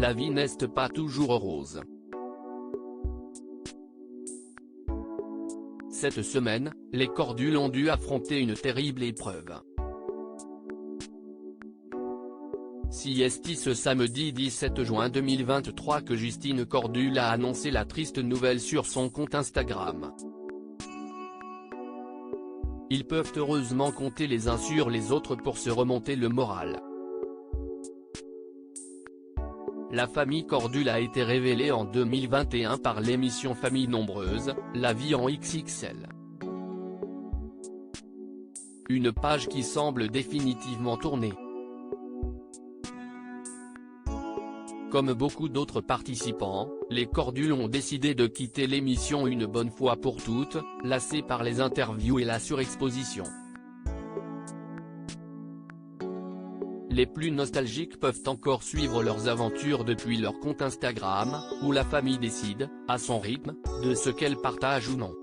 la vie n'est pas toujours rose. Cette semaine, les Cordules ont dû affronter une terrible épreuve. Ce samedi 17 juin 2023 que Justine Cordule a annoncé la triste nouvelle sur son compte Instagram. Ils peuvent heureusement compter les uns sur les autres pour se remonter le moral. La famille Cordule a été révélée en 2021 par l'émission Famille Nombreuse, La Vie en XXL. Une page qui semble définitivement tournée. Comme beaucoup d'autres participants, les Cordules ont décidé de quitter l'émission une bonne fois pour toutes, lassés par les interviews et la surexposition. Les plus nostalgiques peuvent encore suivre leurs aventures depuis leur compte Instagram, où la famille décide, à son rythme, de ce qu'elle partage ou non.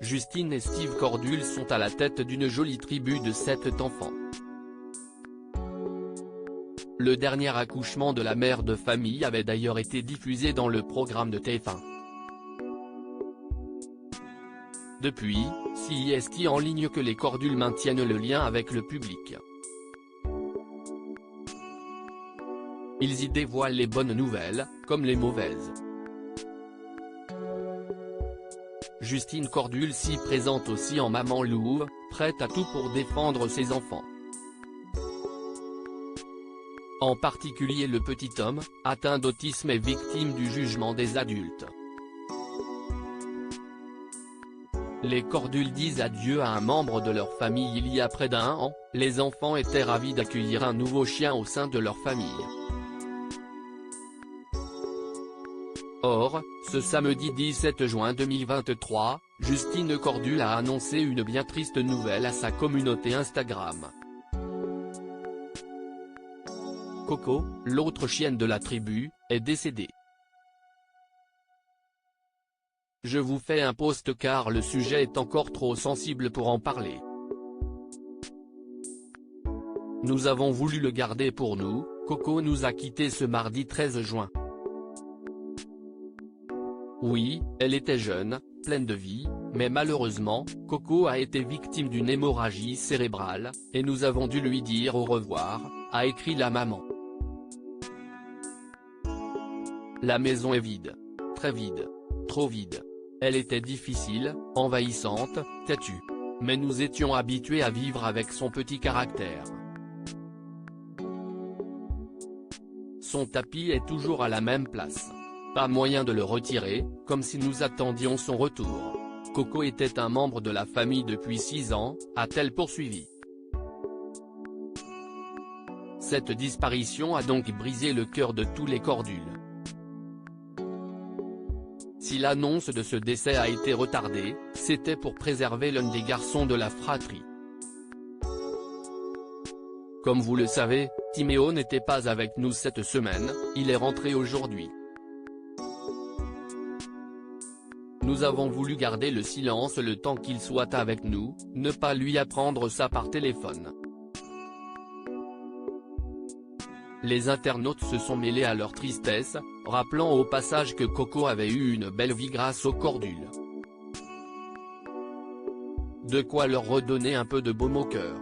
Justine et Steve Cordule sont à la tête d'une jolie tribu de 7 enfants. Le dernier accouchement de la mère de famille avait d'ailleurs été diffusé dans le programme de TF1. Depuis, c'est en ligne que les Cordules maintiennent le lien avec le public. Ils y dévoilent les bonnes nouvelles, comme les mauvaises. Justine Cordule s'y présente aussi en maman louve, prête à tout pour défendre ses enfants. En particulier le petit homme, atteint d'autisme et victime du jugement des adultes. Les Cordules disent adieu à un membre de leur famille il y a près d'1 an, les enfants étaient ravis d'accueillir un nouveau chien au sein de leur famille. Or, ce samedi 17 juin 2023, Justine Cordule a annoncé une bien triste nouvelle à sa communauté Instagram. Coco, l'autre chienne de la tribu, est décédée. Je vous fais un post car le sujet est encore trop sensible pour en parler. Nous avons voulu le garder pour nous, Coco nous a quittés ce mardi 13 juin. Oui, elle était jeune, pleine de vie, mais malheureusement, Coco a été victime d'une hémorragie cérébrale, et nous avons dû lui dire au revoir, a écrit la maman. La maison est vide. Très vide. Trop vide. Elle était difficile, envahissante, têtue. Mais nous étions habitués à vivre avec son petit caractère. Son tapis est toujours à la même place. Pas moyen de le retirer, comme si nous attendions son retour. Coco était un membre de la famille depuis 6 ans, a-t-elle poursuivi. Cette disparition a donc brisé le cœur de tous les Cordules. Si l'annonce de ce décès a été retardée, c'était pour préserver l'un des garçons de la fratrie. Comme vous le savez, Timéo n'était pas avec nous cette semaine, il est rentré aujourd'hui. Nous avons voulu garder le silence le temps qu'il soit avec nous, ne pas lui apprendre ça par téléphone. Les internautes se sont mêlés à leur tristesse, rappelant au passage que Coco avait eu une belle vie grâce aux Cordules. De quoi leur redonner un peu de baume au cœur.